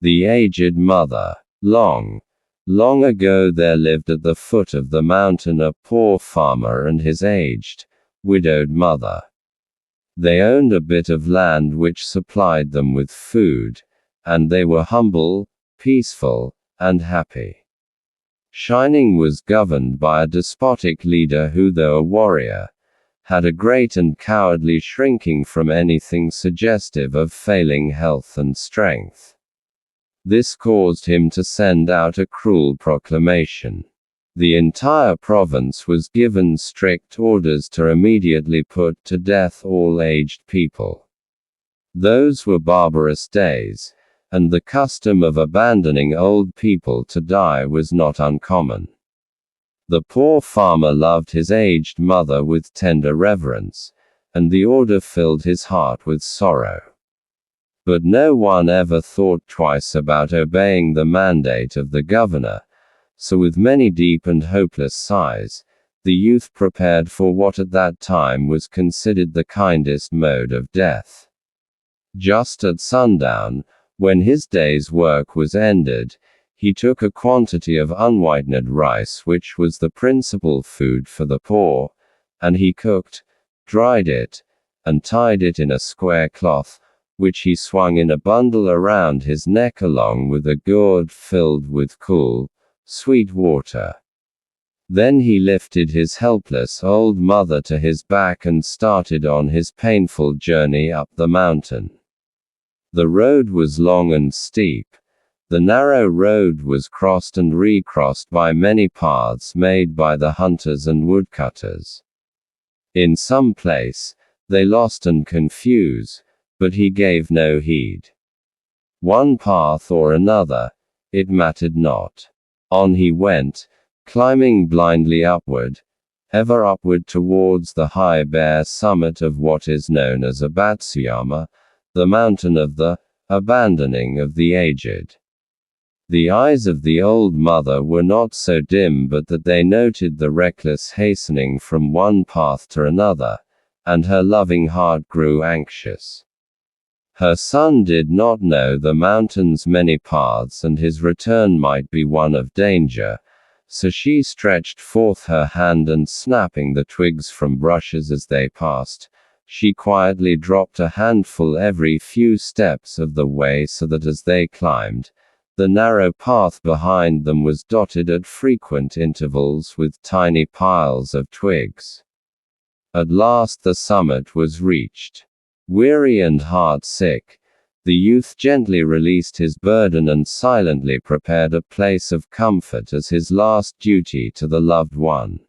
The aged mother. Long, long ago there lived at the foot of the mountain a poor farmer and his aged, widowed mother. They owned a bit of land which supplied them with food, and they were humble, peaceful, and happy. Shining was governed by a despotic leader who, though a warrior, had a great and cowardly shrinking from anything suggestive of failing health and strength. This caused him to send out a cruel proclamation. The entire province was given strict orders to immediately put to death all aged people. Those were barbarous days, and the custom of abandoning old people to die was not uncommon. The poor farmer loved his aged mother with tender reverence, and the order filled his heart with sorrow. But no one ever thought twice about obeying the mandate of the governor, so with many deep and hopeless sighs, the youth prepared for what at that time was considered the kindest mode of death. Just at sundown, when his day's work was ended, he took a quantity of unwhitened rice, which was the principal food for the poor, and he cooked, dried it, and tied it in a square cloth, which he swung in a bundle around his neck along with a gourd filled with cool, sweet water. Then he lifted his helpless old mother to his back and started on his painful journey up the mountain. The road was long and steep. The narrow road was crossed and recrossed by many paths made by the hunters and woodcutters. In some place, they lost and confused, but he gave no heed. One path or another, it mattered not. On he went, climbing blindly upward, ever upward towards the high bare summit of what is known as Abatsuyama, the mountain of the abandoning of the aged. The eyes of the old mother were not so dim but that they noted the reckless hastening from one path to another, and her loving heart grew anxious. Her son did not know the mountain's many paths and his return might be one of danger, so she stretched forth her hand and snapping the twigs from brushes as they passed, she quietly dropped a handful every few steps of the way so that as they climbed, the narrow path behind them was dotted at frequent intervals with tiny piles of twigs. At last the summit was reached. Weary and heart-sick, the youth gently released his burden and silently prepared a place of comfort as his last duty to the loved one.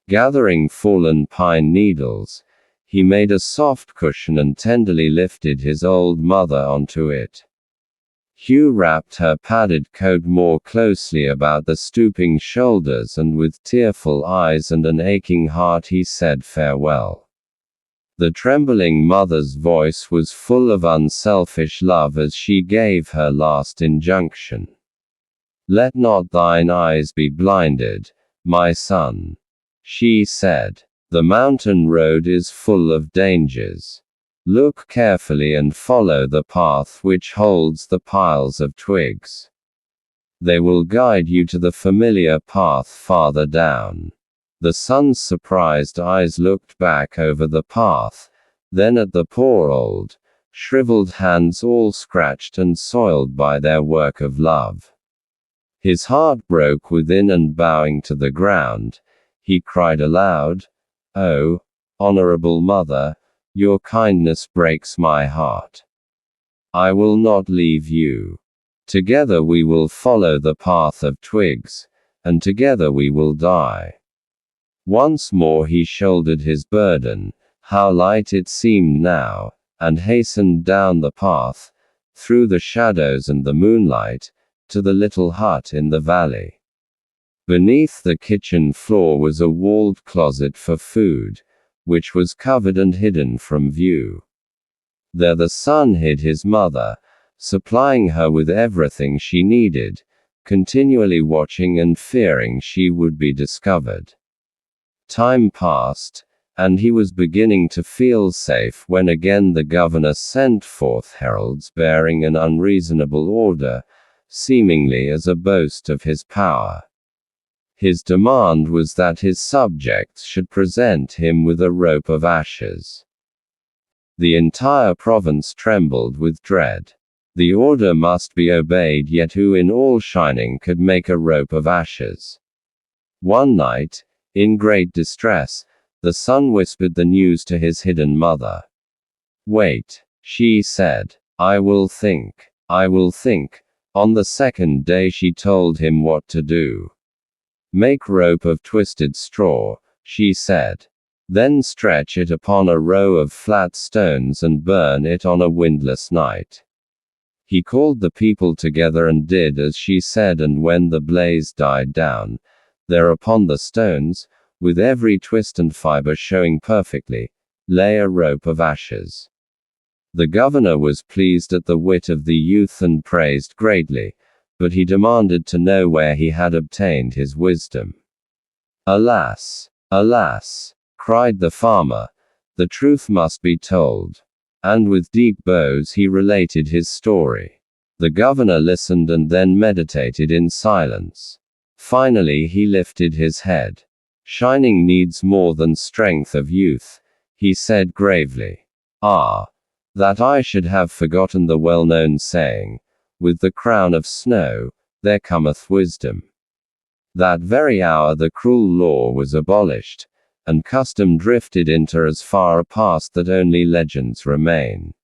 Gathering fallen pine needles, he made a soft cushion and tenderly lifted his old mother onto it. Hugh wrapped her padded coat more closely about the stooping shoulders and with tearful eyes and an aching heart he said farewell. The trembling mother's voice was full of unselfish love as she gave her last injunction. "Let not thine eyes be blinded, my son," she said. "The mountain road is full of dangers. Look carefully and follow the path which holds the piles of twigs. They will guide you to the familiar path farther down." The son's surprised eyes looked back over the path, then at the poor old, shriveled hands all scratched and soiled by their work of love. His heart broke within and bowing to the ground, he cried aloud, "Oh, honorable mother, your kindness breaks my heart. I will not leave you. Together we will follow the path of twigs, and together we will die." Once more he shouldered his burden, how light it seemed now, and hastened down the path, through the shadows and the moonlight, to the little hut in the valley. Beneath the kitchen floor was a walled closet for food, which was covered and hidden from view. There the son hid his mother, supplying her with everything she needed, continually watching and fearing she would be discovered. Time passed, and he was beginning to feel safe when again the governor sent forth heralds bearing an unreasonable order, seemingly as a boast of his power. His demand was that his subjects should present him with a rope of ashes. The entire province trembled with dread. The order must be obeyed, yet who in all shining could make a rope of ashes? One night, in great distress, the son whispered the news to his hidden mother. "Wait," she said. I will think. I will think." On the second day she told him what to do. "Make rope of twisted straw," she said. "Then stretch it upon a row of flat stones and burn it on a windless night." He called the people together and did as she said, and when the blaze died down, there upon the stones, with every twist and fiber showing perfectly, lay a rope of ashes. The governor was pleased at the wit of the youth and praised greatly, but he demanded to know where he had obtained his wisdom. "Alas! Alas!" cried the farmer, "the truth must be told." And with deep bows he related his story. The governor listened and then meditated in silence. Finally he lifted his head. "Shining needs more than strength of youth," he said gravely. "Ah! That I should have forgotten the well-known saying, 'With the crown of snow, there cometh wisdom.'" That very hour the cruel law was abolished, and custom drifted into as far a past that only legends remain.